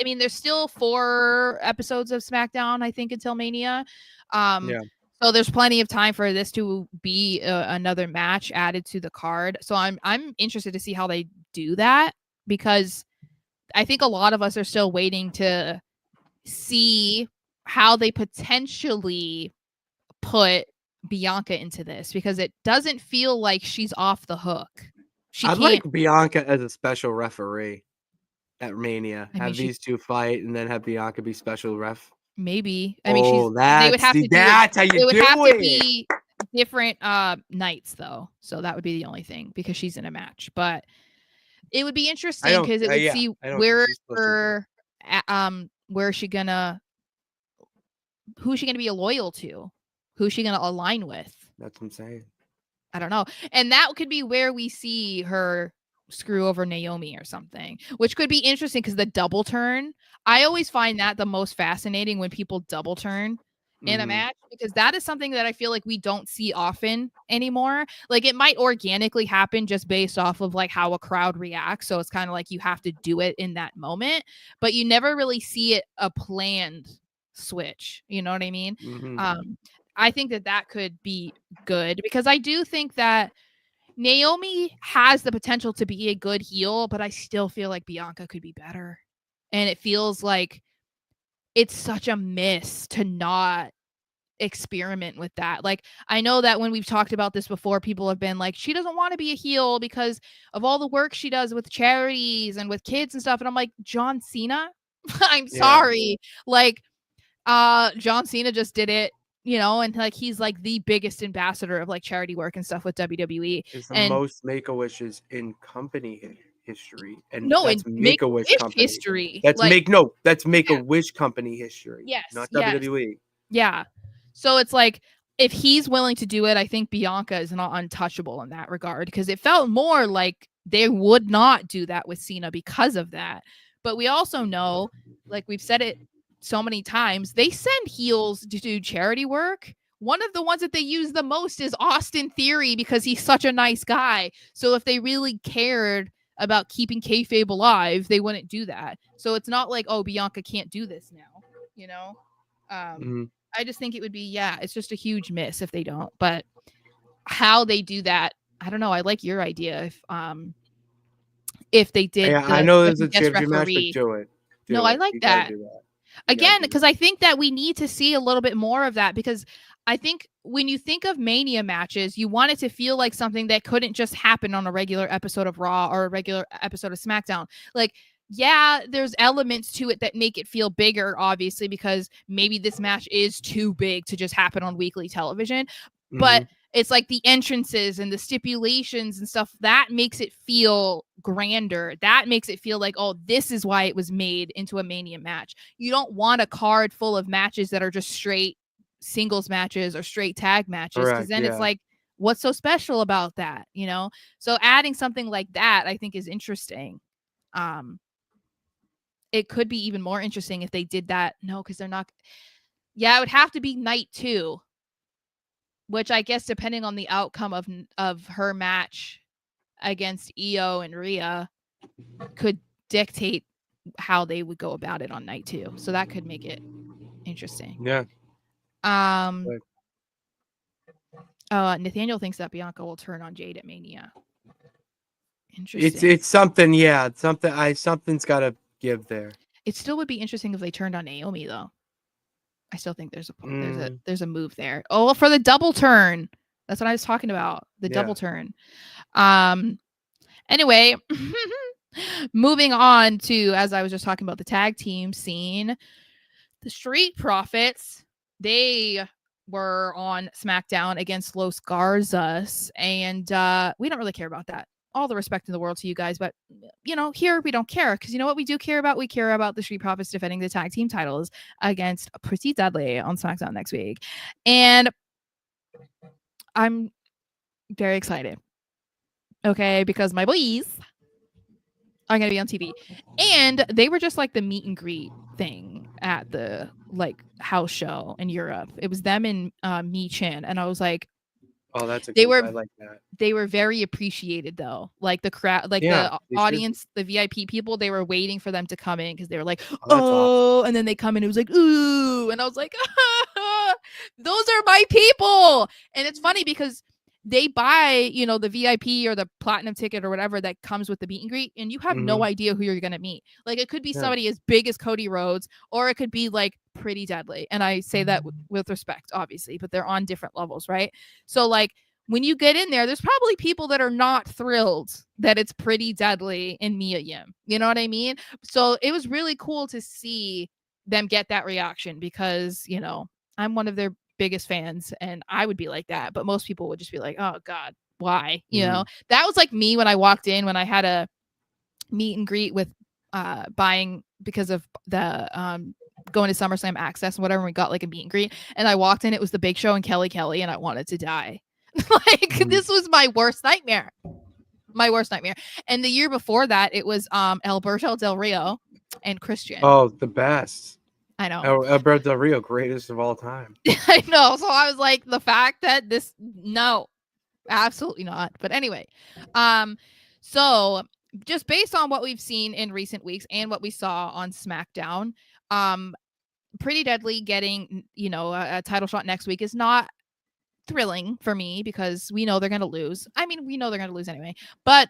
mean there's still 4 episodes of SmackDown I think until Mania.
Yeah.
So there's plenty of time for this to be another match added to the card. So I'm interested to see how they do that, because I think a lot of us are still waiting to see how they potentially put Bianca into this, because it doesn't feel like she's off the hook. She
I'd
can't.
like Bianca as a special referee at Mania.
I mean,
Have these two fight and then have Bianca be special ref.
maybe. I mean,
Oh,
they would have to do it.
that's how you
It would
do
have to
it.
be different nights though. So that would be the only thing, because she's in a match. But it would be interesting because it would see where where's she gonna, who's she gonna be loyal to? Who's she gonna align with?
That's what I'm saying.
I don't know. And that could be where we see her screw over Naomi or something, which could be interesting because the double turn, I always find that the most fascinating when people double turn in a match, because that is something that I feel like we don't see often anymore. Like it might organically happen just based off of like how a crowd reacts. So it's kind of like you have to do it in that moment, but you never really see it a planned switch. You know what I mean? I think that could be good, because I do think that Naomi has the potential to be a good heel, but I still feel like Bianca could be better. And it feels like it's such a miss to not experiment with that. Like I know that when we've talked about this before, people have been like, she doesn't want to be a heel because of all the work she does with charities and with kids and stuff. And I'm like, John Cena? I'm sorry. Like John Cena just did it, you know, and like he's like the biggest ambassador of like charity work and stuff with WWE.
Is the
And
most Make-A-Wishes in company history, and
no,
that's
in
Make-A-Wish
Make-A-Wish
company.
history.
That's
like,
that's Make-A-Wish company history.
yes,
Not
yes.
WWE.
Yeah. So it's like if he's willing to do it, I think Bianca is not untouchable in that regard, because it felt more like they would not do that with Cena because of that. But we also know, like we've said it so many times, they send heels to do charity work. One of the ones that they use the most is Austin Theory, because he's such a nice guy. So if they really cared about keeping kayfabe alive, they wouldn't do that. So it's not like, oh, Bianca can't do this now, you know? I just think it would be, it's just a huge miss if they don't. But how they do that, I don't know. I like your idea. If they did,
I know there's a
guest
championship match, but
referee.
do it.
No, I like that. Again, because I think that we need to see a little bit more of that, because I think when you think of Mania matches, you want it to feel like something that couldn't just happen on a regular episode of Raw or a regular episode of SmackDown. Like, yeah, there's elements to it that make it feel bigger, obviously, because maybe this match is too big to just happen on weekly television. But it's like the entrances and the stipulations and stuff that makes it feel grander. That makes it feel like, oh, this is why it was made into a Mania match. You don't want a card full of matches that are just straight singles matches or straight tag matches, because then it's like, what's so special about that, you know? So adding something like that, I think, is interesting. It could be even more interesting if they did that. No, because they're not. Yeah, it would have to be night 2, which I guess depending on the outcome of her match against Io and Rhea could dictate how they would go about it on night 2. So that could make it interesting.
Yeah.
Nathaniel thinks that Bianca will turn on Jade at Mania. Interesting.
It's something, yeah. It's something. Something's got to give there.
It still would be interesting if they turned on Naomi, though. I still think there's a move there. Oh, well, for the double turn. That's what I was talking about. The double turn. Anyway, moving on to, as I was just talking about the tag team scene, the Street Profits, they were on SmackDown against Los Garzas, and we don't really care about that. all the respect in the world to you guys, but here we don't care, because you know what we do care about? We care about the Street Profits defending the tag team titles against Pretty Deadly on SmackDown next week. And I'm very excited. Okay, because my boys are going to be on TV. And they were just like the meet and greet thing at the house show in Europe. It was them and Mi Chin. And I was like,
Oh, that's a
they
good.
were
I like that.
they were very appreciated though. Like the crowd, like
Yeah,
the audience, the VIP people, they were waiting for them to come in because they were like,
Oh, that's awesome.
and then they come in, it was like, ooh, and I was like, those are my people. And it's funny because they buy, the VIP or the platinum ticket or whatever that comes with the meet and greet, and you have no idea who you're gonna meet. Like it could be somebody as big as Cody Rhodes, or it could be like Pretty Deadly. And I say that with respect, obviously, but they're on different levels, right? So like when you get in there, there's probably people that are not thrilled that it's Pretty Deadly and Mia Yim. You know what I mean? So it was really cool to see them get that reaction because, I'm one of their biggest fans and I would be like that. But most people would just be like, oh God, why? That was like me when I walked in, when I had a meet and greet with buying because of the going to SummerSlam Access and whatever. And we got like a meet and greet and I walked in, it was the Big Show and Kelly and I wanted to die. This was my worst nightmare. And the year before that, it was Alberto Del Rio and Christian.
Oh, the best.
I know.
Alberto Del Rio, greatest of all time.
I know. So I was like, the fact that no, absolutely not. But anyway, so just based on what we've seen in recent weeks and what we saw on SmackDown, Pretty Deadly getting, a title shot next week is not thrilling for me because we know they're going to lose. I mean, we know they're going to lose anyway, but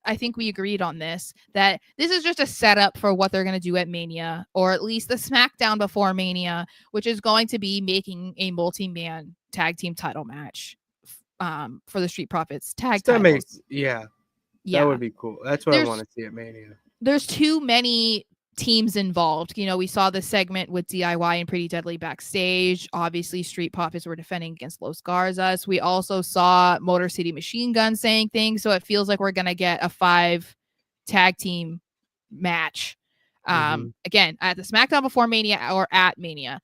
I think we agreed on this, that this is just a setup for what they're going to do at Mania, or at least the SmackDown before Mania, which is going to be making a multi-man tag team title match for the Street Profits tag titles.
That would be cool. That's what I want to see at Mania.
There's too many teams involved. We saw the segment with DIY and Pretty Deadly backstage. Obviously, Street Profits were defending against Los Garzas. We also saw Motor City Machine Gun saying things, so it feels like we're gonna get a 5 tag team match. Again, at the SmackDown before Mania or at Mania.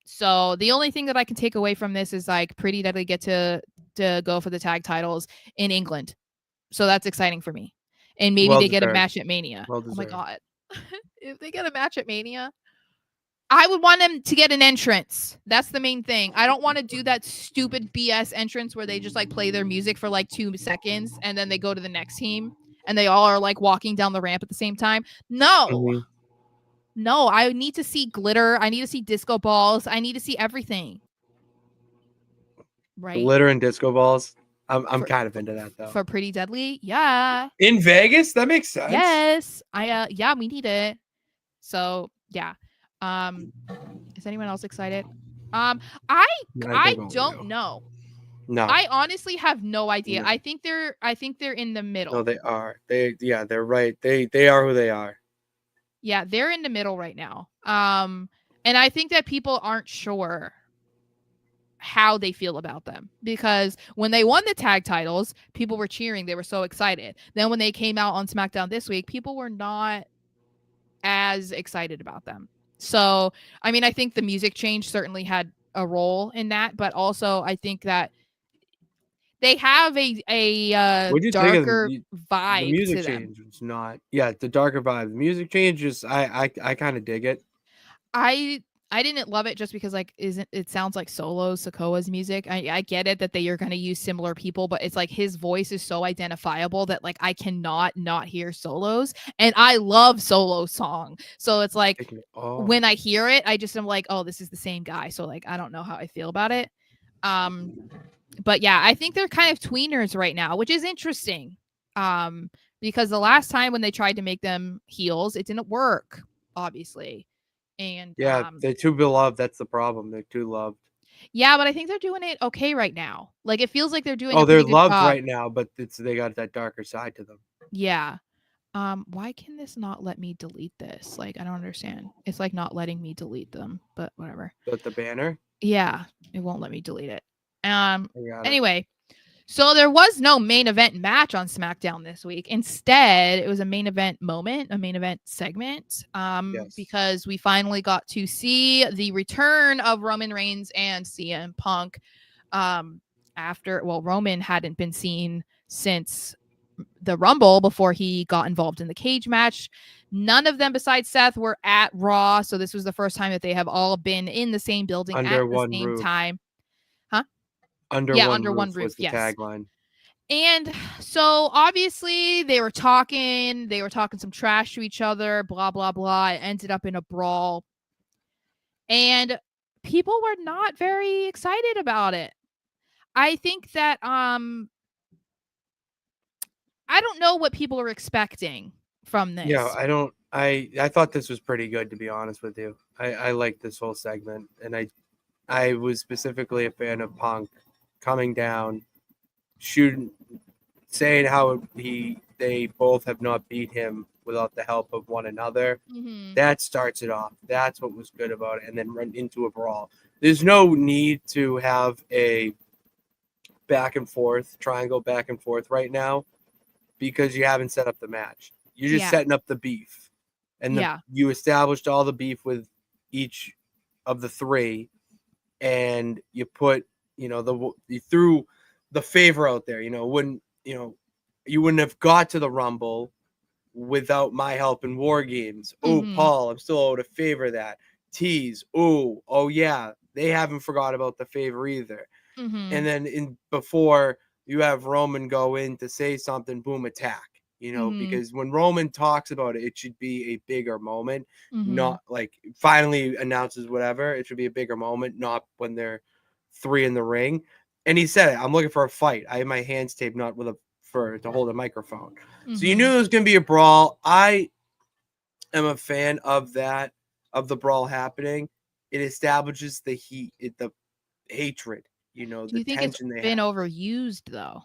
So the only thing that I can take away from this is like Pretty Deadly get to go for the tag titles in England. So that's exciting for me. And maybe they get a match at Mania. Oh my God. If they get a match at Mania, I would want them to get an entrance. That's the main thing. I don't want to do that stupid BS entrance where they just like play their music for like 2 seconds and then they go to the next team and they all are like walking down the ramp at the same time. No. No, I need to see glitter. I need to see disco balls. I need to see everything. Right?
Glitter and disco balls. I'm kind of into that though.
For Pretty Deadly, yeah.
In Vegas, that makes sense.
Yes, yeah, we need it. So yeah. Is anyone else excited? I don't know.
No,
I honestly have no idea. No. I think they're in the middle.
No, they are. They're right. They are who they are.
Yeah, they're in the middle right now. And I think that people aren't sure how they feel about them, because when they won the tag titles, people were cheering. They were so excited. Then when they came out on SmackDown this week, people were not as excited about them. So, I mean, I think the music change certainly had a role in that, but also I think that they have a darker vibe.
The music
to them.
change is not. Yeah, the darker vibe. The music change is. I kind of dig it.
I didn't love it just because it sounds like Solo Sikoa's music. I get it that they are going to use similar people, but it's like his voice is so identifiable that like I cannot not hear Solo's, and I love Solo's song. So it's like when I hear it, I just am like, oh, this is the same guy. So like I don't know how I feel about it. But yeah, I think they're kind of tweeners right now, which is interesting. Because the last time when they tried to make them heels, it didn't work, obviously. And
yeah, they're too beloved. That's the problem. They're too loved.
Yeah, but I think they're doing it okay right now. Like it feels like they're doing.
They're loved right now, but they got that darker side to them.
Yeah. Why can this not let me delete this? Like I don't understand. It's like not letting me delete them, but whatever.
But the banner?
Yeah, it won't let me delete it. Anyway, So there was no main event match on SmackDown this week. Instead, it was a main event moment, a main event segment,
Yes.
because we finally got to see the return of Roman Reigns and CM Punk. Roman hadn't been seen since the Rumble before he got involved in the cage match. None of them besides Seth were at Raw, so this was the first time that they have all been in the same building at
Under
the
one
same
roof.
time. Huh?
Under
Yeah,
one
under one
roof was
roof,
the
yes.
tagline.
And so obviously they were talking some trash to each other, blah, blah, blah. It ended up in a brawl. And people were not very excited about it. I think that I don't know what people are expecting from
Yeah,
this.
I thought this was pretty good, to be honest with you. I liked this whole segment, and I was specifically a fan of Punk coming down, shooting, saying how they both have not beat him without the help of one another.
Mm-hmm.
That starts it off. That's what was good about it, and then run into a brawl. There's no need to have a triangle back and forth right now, because you haven't set up the match. You're just setting up the beef, and you established all the beef with each of the three, and you put you threw the favor out there. You wouldn't have got to the Rumble without my help in War Games. Oh,
Mm-hmm.
Paul, I'm still owed a favor. That tease. Oh yeah, they haven't forgot about the favor either.
Mm-hmm.
And then before you have Roman go in to say something, boom, attack. Because when Roman talks about it, it should be a bigger moment, not like finally announces whatever. It should be a bigger moment, not when they're three in the ring. And he said it. I'm looking for a fight. I have my hands taped, not to hold a microphone. So you knew it was going to be a brawl. I am a fan of that, of the brawl happening. It establishes the heat, the hatred.
Do
The
you think it's
tension they
been
have.
overused though?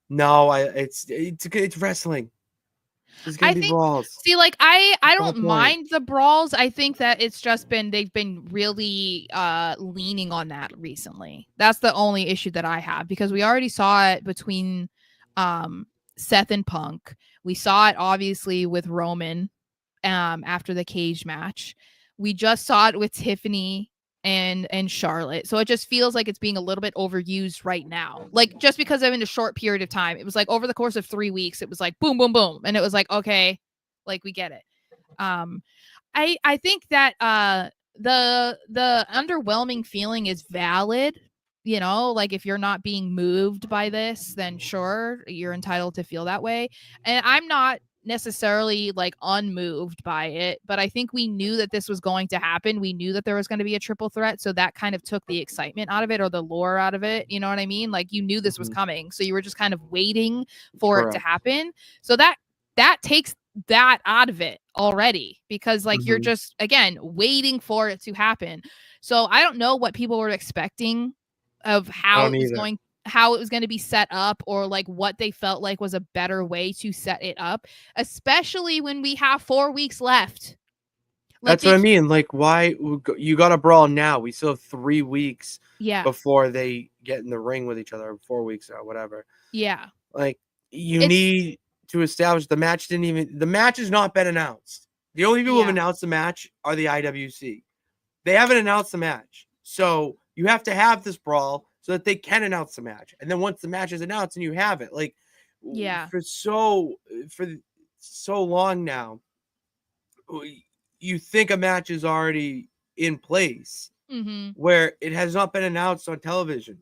No, it's wrestling. There's gonna
I
be
think
brawls.
I
That's the whole
don't
point.
mind the brawls. I think that it's just they've been really leaning on that recently. That's the only issue that I have, because we already saw it between Seth and Punk. We saw it obviously with Roman after the cage match. We just saw it with Tiffany and Charlotte. So it just feels like it's being a little bit overused right now. Like, just because I'm in a short period of time, it was like over the course of 3 weeks, it was like boom, boom, boom. And it was like, okay, like we get it. I think that the underwhelming feeling is valid. Like, if you're not being moved by this, then sure, you're entitled to feel that way. And I'm not necessarily like unmoved by it, but I think we knew that this was going to happen. We knew that there was going to be a triple threat, so that kind of took the excitement out of it, or the lore out of it. You know what I mean? Like, you knew this was coming, so you were just kind of waiting for it to happen. So that takes that out of it already, because like you're just, again, waiting for it to happen. So I don't know what people were expecting of how it was going to be set up, or like what they felt like was a better way to set it up, especially when we have 4 weeks left.
That's what I mean. Like, why you got to brawl now? We still have 3 weeks before they get in the ring with each other, 4 weeks or whatever.
Yeah.
Like, you need to establish the match. The match has not been announced. The only people who have announced the match are the IWC. They haven't announced the match. So you have to have this brawl so that they can announce the match. And then once the match is announced and you have it, like, for so long now, you think a match is already in place, where it has not been announced on television.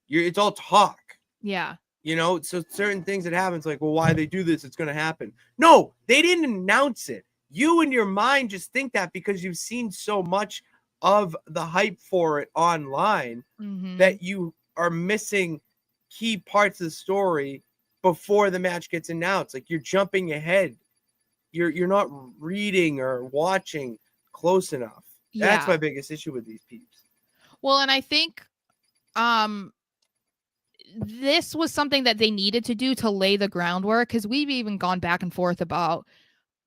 It's all talk.
Yeah.
So certain things that happens, like, well, why they do this, it's going to happen. No, they didn't announce it. You in your mind just think that because you've seen so much of the hype for it online, that you are missing key parts of the story before the match gets announced. Like, you're jumping ahead. You're not reading or watching close enough. That's my biggest issue with these peeps.
Well, and I think this was something that they needed to do to lay the groundwork, because we've even gone back and forth about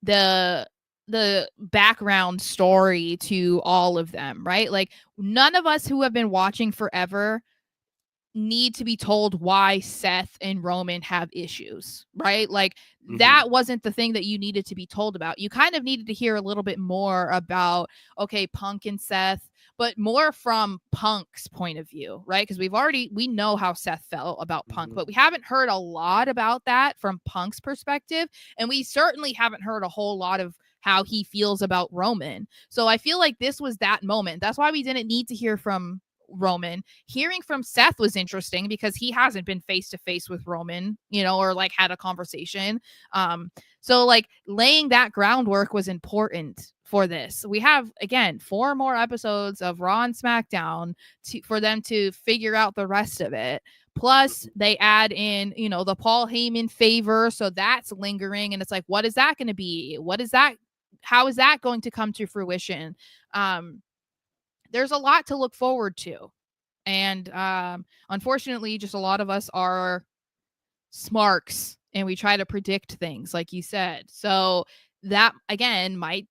the background story to all of them, right? Like, none of us who have been watching forever need to be told why Seth and Roman have issues, right? Like that wasn't the thing that you needed to be told about. You kind of needed to hear a little bit more about, okay, Punk and Seth, but more from Punk's point of view, right? Because we know how Seth felt about Punk, but we haven't heard a lot about that from Punk's perspective. And we certainly haven't heard a whole lot of how he feels about Roman. So I feel like this was that moment. That's why we didn't need to hear from Roman. Hearing from Seth was interesting because he hasn't been face to face with Roman, or like had a conversation. So like laying that groundwork was important for this. We have, again, 4 more episodes of Raw and SmackDown for them to figure out the rest of it. Plus they add in, the Paul Heyman favor. So that's lingering. And it's like, what is that going to be? How is that going to come to fruition? There's a lot to look forward to. And unfortunately, just a lot of us are smarks and we try to predict things, like you said. So that, again, might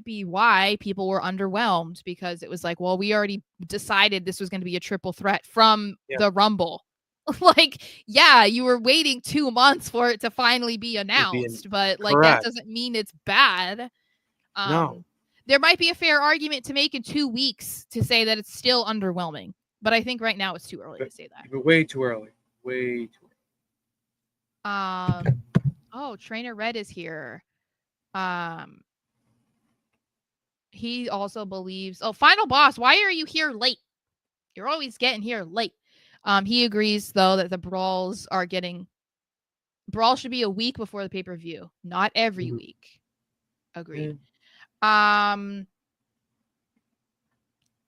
be why people were underwhelmed, because it was like, well, we already decided this was going to be a triple threat from the Rumble. Like, yeah, you were waiting 2 months for it to finally be announced, but like that doesn't mean it's bad.
No.
There might be a fair argument to make in 2 weeks to say that it's still underwhelming, but I think right now it's too early to say that.
But way too early. Way too
early. Oh, Trainer Red is here. He also believes. Oh, Final Boss, why are you here late? You're always getting here late. He agrees though that the brawls should be a week before the pay-per-view, not every week. Agreed.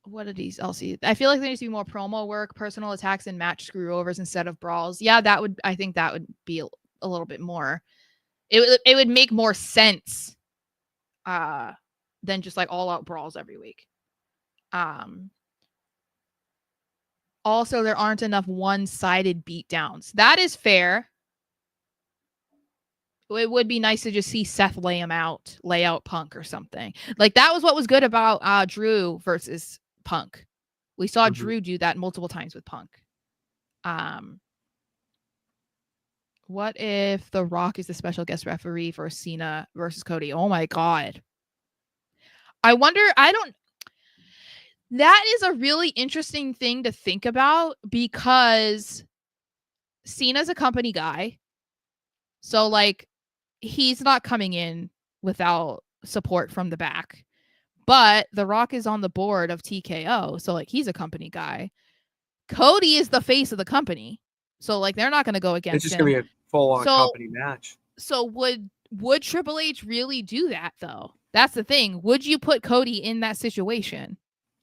What did he else see? I feel like there needs to be more promo work, personal attacks, and match screw-overs instead of brawls. Yeah, I think that would be a little bit more. It would make more sense than just like all-out brawls every week. Also, there aren't enough one-sided beatdowns. That is fair. It would be nice to just see Seth lay out Punk or something. Like that was what was good about Drew versus Punk. We saw Drew do that multiple times with Punk. What if The Rock is the special guest referee for Cena versus Cody? Oh my God. That is a really interesting thing to think about, because Cena's a company guy. So like, he's not coming in without support from the back, but The Rock is on the board of TKO. So like, he's a company guy. Cody is the face of the company. So like, they're not going to go against him.
It's just going to be a full-on company match.
So would Triple H really do that though? That's the thing. Would you put Cody in that situation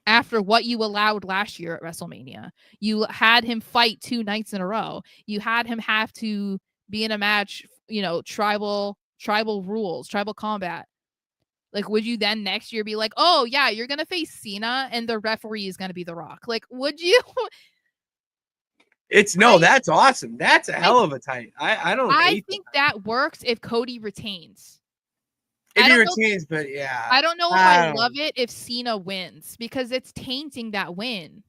after what you allowed last year at WrestleMania? You had him fight 2 nights in a row. You had him have to be in a match, tribal rules, tribal combat. Like, would you then next year be like, oh yeah, you're going to face Cena and the referee is going to be The Rock? Like, would you?
That's awesome. That's a hell of a tight. I
think that works if Cody retains.
If he retains, but yeah.
I don't know if I love it if Cena wins, because it's tainting that win.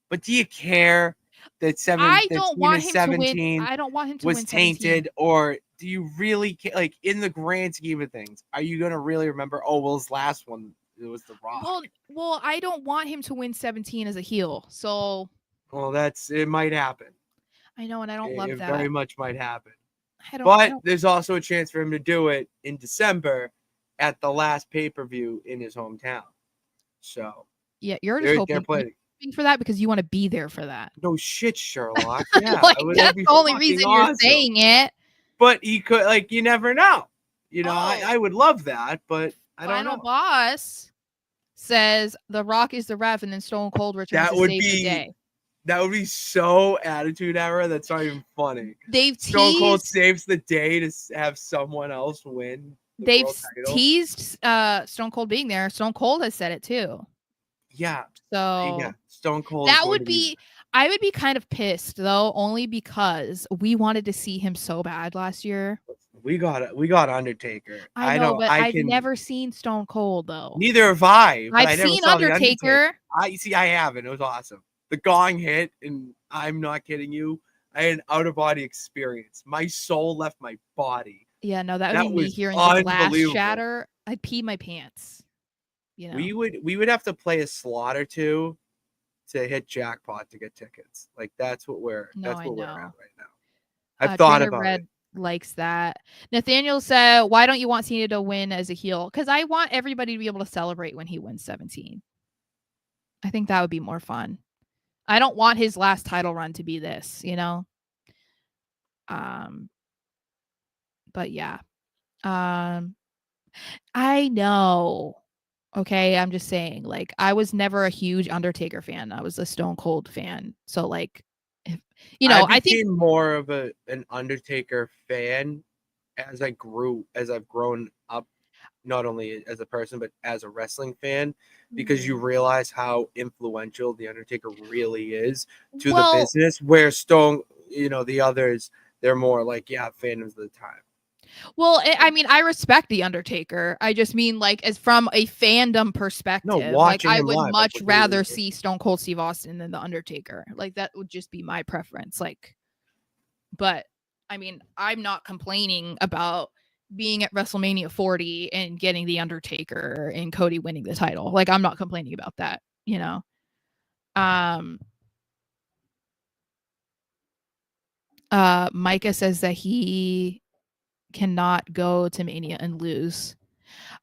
But do you care that
I don't want him to win.
Was tainted, or do you really care? Like, in the grand scheme of things, are you going to really remember, oh, well, his last one, it was The Rock?
Well, I don't want him to win 17 as a heel. So,
well, it might happen.
I know, and I don't love that.
It very much might happen. But there's also a chance for him to do it in December at the last pay-per-view in his hometown. So
yeah, you're just hoping for that because you want to be there for that.
No shit, Sherlock. Yeah,
that's the only reason you're saying it.
But he could, like, you never know. I would love that, but I don't know.
Final Boss says The Rock is the ref, and then Stone Cold returns to save the day.
That would be so Attitude Era. That's not even funny.
Stone
Cold saves the day to have someone else win.
They've teased Stone Cold being there. Stone Cold has said it too.
Yeah.
So
yeah, Stone Cold.
That would be. I would be kind of pissed though, only because we wanted to see him so bad last year.
We got Undertaker.
I know, but I've never seen Stone Cold though.
Neither have I.
I've seen Undertaker.
I haven't. It was awesome. the gong hit, and I'm not kidding you, I had an out-of-body experience. My soul left my body.
Yeah, no, that would
That
be me
was
hearing the glass
unbelievable.
shatter. I'd pee my pants. You know,
We would have to play a slot or two to hit jackpot to get tickets. Like that's what we're
no, I
at
know.
right now. I've thought
Trainer
about
Red
it.
likes that. Nathaniel said, "Why don't you want Cena to win as a heel? Because I want everybody to be able to celebrate when he wins 17. I think that would be more fun. I don't want his last title run to be this, you know. Um, but yeah, I know. Okay, I'm just saying, like, I was never a huge Undertaker fan. I was a Stone Cold fan. So, like, if,
I
I think
became more of an Undertaker fan as I've grown up, not only as a person but as a wrestling fan, because you realize how influential the Undertaker really is to the
well,
business. Where Stone, the others, they're more like fandoms of the time.
Well, I mean, I respect the Undertaker. I just mean, like, as from a fandom
No,
perspective, like,
watching
I
him
would
live,
much
completely
rather
agree.
see Stone Cold Steve Austin than the Undertaker. Like, that would just be my preference. Like, but I mean, I'm not complaining about being at WrestleMania 40 and getting the Undertaker and Cody winning the title. Like, I'm not complaining about that. You know. Micah says that he cannot go to Mania and lose.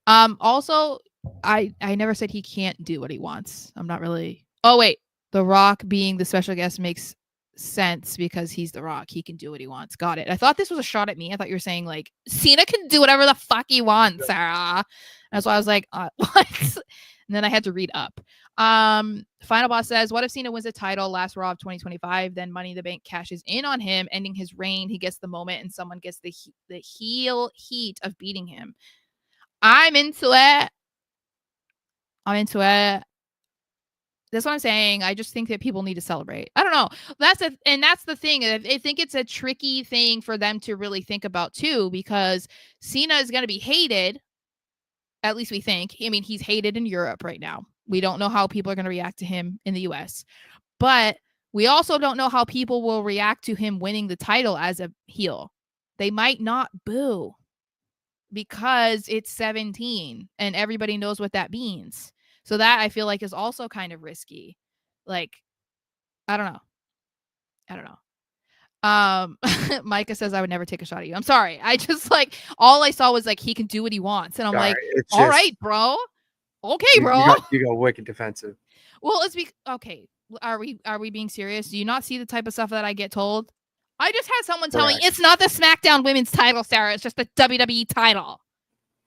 Also, I never said he can't do what he wants. I'm not really. Oh wait, The Rock being the special guest makes sense because he's The Rock. He can do what he wants. Got it. I thought this was a shot at me. I thought you were saying like Cena can do whatever the fuck he wants, Sarah. That's why I was like, what? And then I had to read up. Final Boss says, what if Cena wins the title last Raw of 2025? Then Money in the Bank cashes in on him, ending his reign. He gets the moment, and someone gets the heel heat of beating him. I'm into it. That's what I'm saying. I just think that people need to celebrate. I don't know. That's the thing. I think it's a tricky thing for them to really think about too, because Cena is going to be hated. At least we think. I mean, he's hated in Europe right now. We don't know how people are going to react to him in the US. But we also don't know how people will react to him winning the title as a heel. They might not boo because it's 17 and everybody knows what that means. So that I feel like is also kind of risky. Like, I don't know. Micah says I would never take a shot at you. I'm sorry. I just like all I saw was like he can do what he wants. And I'm
Sorry,
like,
it's
all
just
right, bro. Okay,
you
bro.
got wicked defensive.
Well, okay. Are we being serious? Do you not see the type of stuff that I get told? I just had someone tell me it's not the SmackDown Women's title, Sarah. It's just the WWE title.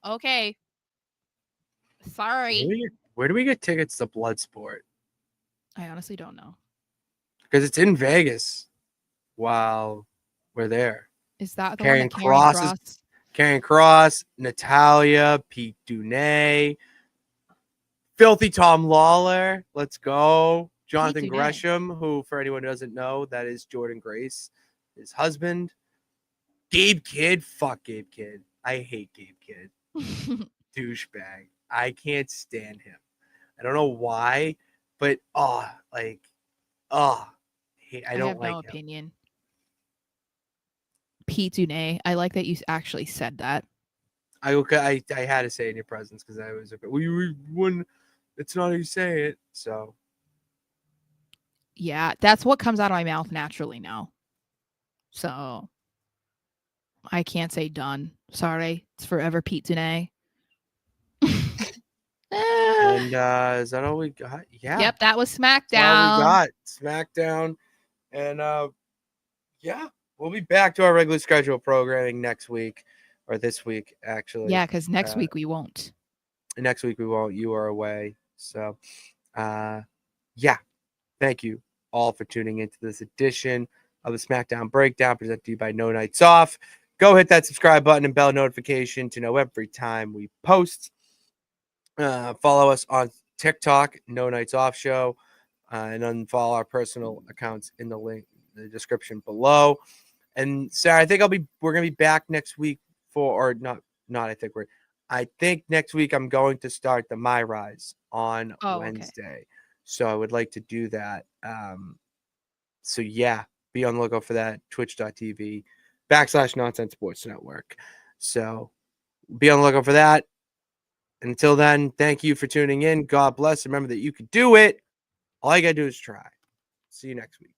Okay. Sorry.
Where do we get tickets to Bloodsport?
I honestly don't know.
Because it's in Vegas while we're there.
Is that the
Karrion
one that Karrion Kross?
Karrion Kross, Natalia, Pete Dunne, Filthy Tom Lawler. Let's go. Jonathan Gresham, who, for anyone who doesn't know, that is Jordan Grace, his husband. Gabe Kidd. Fuck Gabe Kidd. I hate Gabe Kidd. Douchebag. I can't stand him. I don't know why, but I don't
have
like
no
him.
opinion. Pete Dunne. I like that you actually said that.
I had to say it in your presence because I was we wouldn't. It's not how you say it. So
yeah, that's what comes out of my mouth naturally now. So I can't say done. Sorry, it's forever Pete Dunne.
And is that all we got? Yeah.
Yep, that was SmackDown.
That's all we got. SmackDown. And yeah, we'll be back to our regular schedule programming next week. Or this week, actually.
Yeah, because next week we won't.
Next week we won't. You are away. So yeah. Thank you all for tuning into this edition of the SmackDown Breakdown presented to you by No Nights Off. Go hit that subscribe button and bell notification to know every time we post. Follow us on TikTok, No Nights Off Show, and unfollow our personal accounts in the link in the description below. And Sarah, I think we're gonna be back next week I think next week I'm going to start the My Rise on Wednesday. So I would like to do that. So yeah, be on the lookout for that. Twitch.tv/Nonsense Sports Network. So be on the lookout for that. Until then, thank you for tuning in. God bless. Remember that you can do it. All you got to do is try. See you next week.